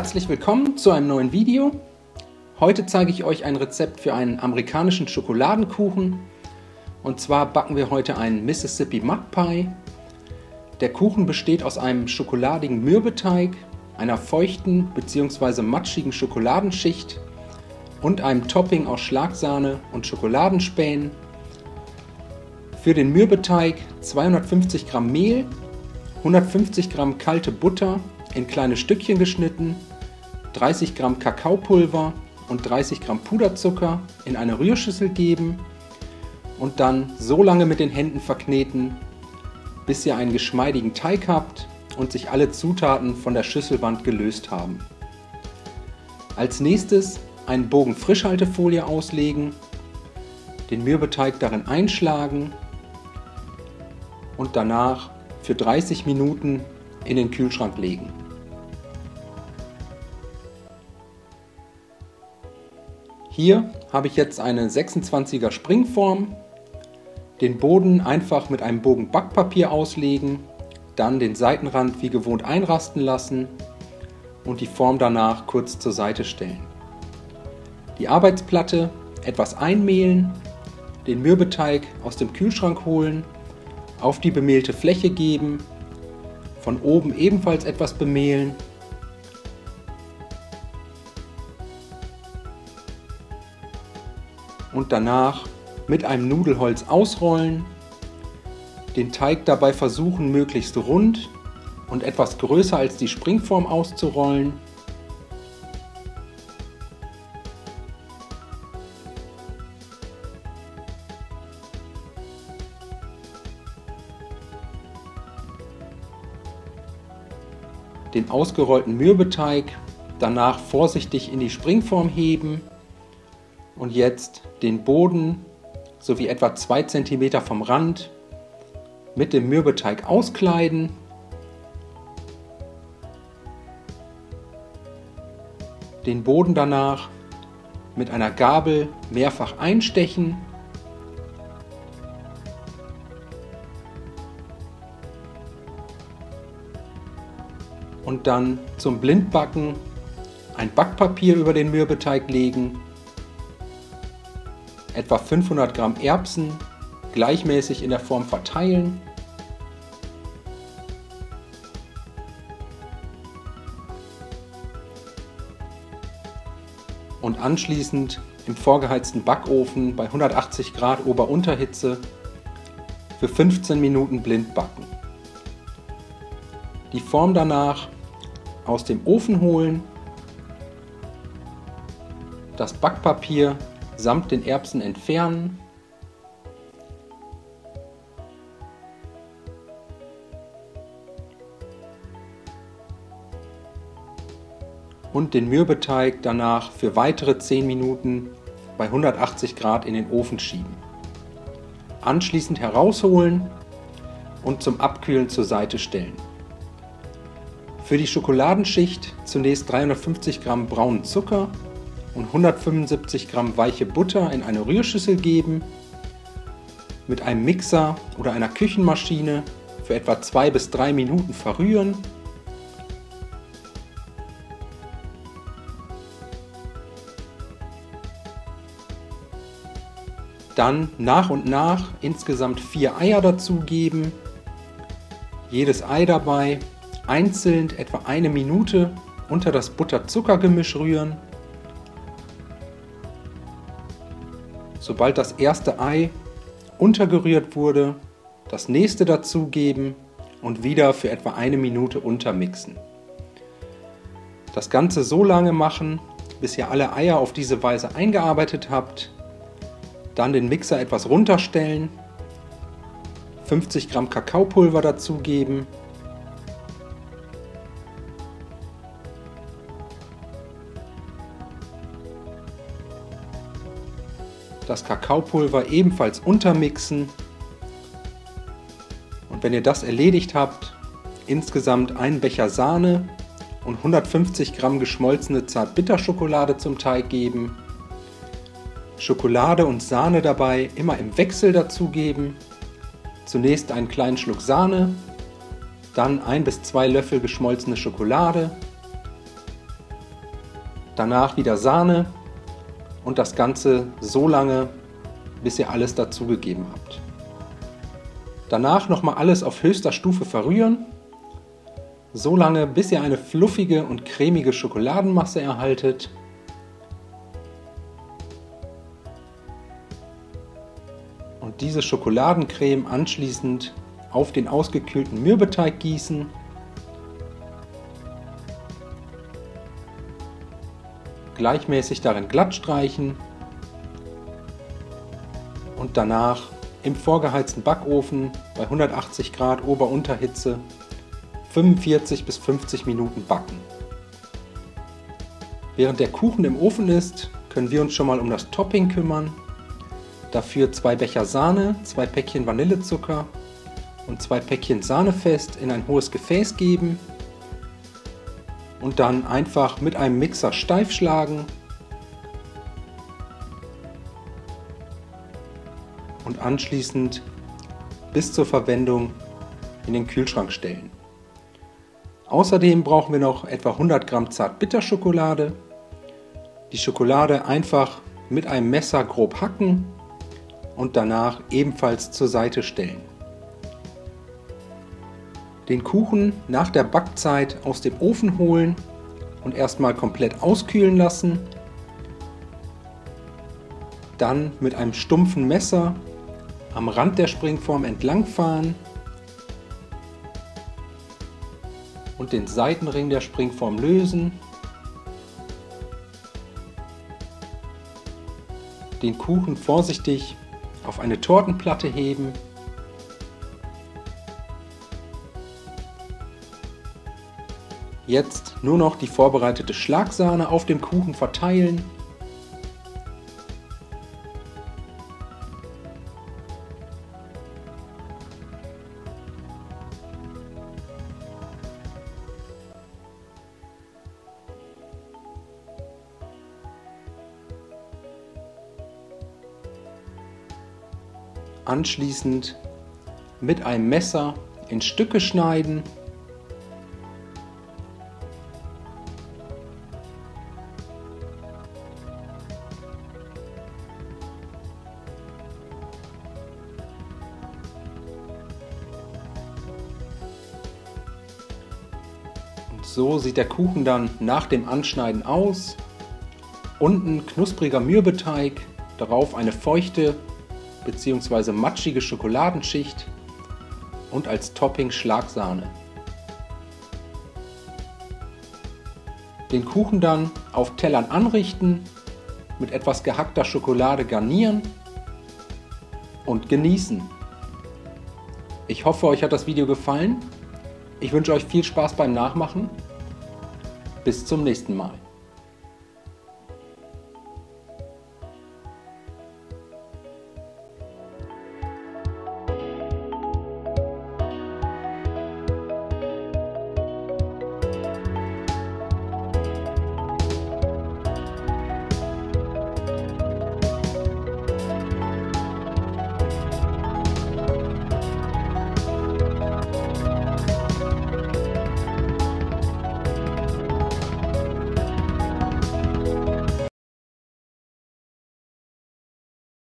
Herzlich willkommen zu einem neuen Video. Heute zeige ich euch ein Rezept für einen amerikanischen Schokoladenkuchen. Und zwar backen wir heute einen Mississippi Mud Pie. Der Kuchen besteht aus einem schokoladigen Mürbeteig, einer feuchten bzw. matschigen Schokoladenschicht und einem Topping aus Schlagsahne und Schokoladenspänen. Für den Mürbeteig 250 Gramm Mehl, 150 Gramm kalte Butter in kleine Stückchen geschnitten, 30 Gramm Kakaopulver und 30 Gramm Puderzucker in eine Rührschüssel geben und dann so lange mit den Händen verkneten, bis ihr einen geschmeidigen Teig habt und sich alle Zutaten von der Schüsselwand gelöst haben. Als nächstes einen Bogen Frischhaltefolie auslegen, den Mürbeteig darin einschlagen und danach für 30 Minuten in den Kühlschrank legen. Hier habe ich jetzt eine 26er Springform. Den Boden einfach mit einem Bogen Backpapier auslegen, dann den Seitenrand wie gewohnt einrasten lassen und die Form danach kurz zur Seite stellen. Die Arbeitsplatte etwas einmehlen, den Mürbeteig aus dem Kühlschrank holen, auf die bemehlte Fläche geben, von oben ebenfalls etwas bemehlen und danach mit einem Nudelholz ausrollen, den Teig dabei versuchen möglichst rund und etwas größer als die Springform auszurollen. Den ausgerollten Mürbeteig danach vorsichtig in die Springform heben und jetzt den Boden sowie etwa 2 cm vom Rand mit dem Mürbeteig auskleiden. Den Boden danach mit einer Gabel mehrfach einstechen. Und dann zum Blindbacken ein Backpapier über den Mürbeteig legen, etwa 500 Gramm Erbsen gleichmäßig in der Form verteilen und anschließend im vorgeheizten Backofen bei 180 Grad Ober-Unterhitze für 15 Minuten blind backen. Die Form danach aus dem Ofen holen, das Backpapier samt den Erbsen entfernen und den Mürbeteig danach für weitere 10 Minuten bei 180 Grad in den Ofen schieben. Anschließend herausholen und zum Abkühlen zur Seite stellen. Für die Schokoladenschicht zunächst 350 Gramm braunen Zucker und 175 Gramm weiche Butter in eine Rührschüssel geben, mit einem Mixer oder einer Küchenmaschine für etwa 2 bis 3 Minuten verrühren. Dann nach und nach insgesamt 4 Eier dazugeben, jedes Ei dabei einzeln etwa 1 Minute unter das Butter-Zucker-Gemisch rühren. Sobald das erste Ei untergerührt wurde, das nächste dazugeben und wieder für etwa 1 Minute untermixen. Das Ganze so lange machen, bis ihr alle Eier auf diese Weise eingearbeitet habt. Dann den Mixer etwas runterstellen, 50 Gramm Kakaopulver dazugeben, das Kakaopulver ebenfalls untermixen und wenn ihr das erledigt habt, insgesamt einen Becher Sahne und 150 Gramm geschmolzene Zartbitterschokolade zum Teig geben. Schokolade und Sahne dabei immer im Wechsel dazugeben. Zunächst einen kleinen Schluck Sahne, dann 1 bis 2 Löffel geschmolzene Schokolade Danach wieder Sahne und das Ganze so lange, bis ihr alles dazugegeben habt. Danach nochmal alles auf höchster Stufe verrühren, so lange, bis ihr eine fluffige und cremige Schokoladenmasse erhaltet. Und diese Schokoladencreme anschließend auf den ausgekühlten Mürbeteig gießen. Gleichmäßig darin glatt streichen und danach im vorgeheizten Backofen bei 180 Grad Ober-Unterhitze 45 bis 50 Minuten backen. Während der Kuchen im Ofen ist, können wir uns schon mal um das Topping kümmern. Dafür 2 Becher Sahne, 2 Päckchen Vanillezucker und 2 Päckchen Sahnefest in ein hohes Gefäß geben und dann einfach mit einem Mixer steif schlagen und anschließend bis zur Verwendung in den Kühlschrank stellen. Außerdem brauchen wir noch etwa 100 Gramm Zartbitterschokolade. Die Schokolade einfach mit einem Messer grob hacken und danach ebenfalls zur Seite stellen. Den Kuchen nach der Backzeit aus dem Ofen holen und erstmal komplett auskühlen lassen. Dann mit einem stumpfen Messer am Rand der Springform entlangfahren und den Seitenring der Springform lösen. Den Kuchen vorsichtig auf eine Tortenplatte heben. Jetzt nur noch die vorbereitete Schlagsahne auf dem Kuchen verteilen. Anschließend mit einem Messer in Stücke schneiden. Und so sieht der Kuchen dann nach dem Anschneiden aus. Unten knuspriger Mürbeteig, darauf eine feuchte bzw. matschige Schokoladenschicht und als Topping Schlagsahne. Den Kuchen dann auf Tellern anrichten, mit etwas gehackter Schokolade garnieren und genießen. Ich hoffe, euch hat das Video gefallen. Ich wünsche euch viel Spaß beim Nachmachen. Bis zum nächsten Mal.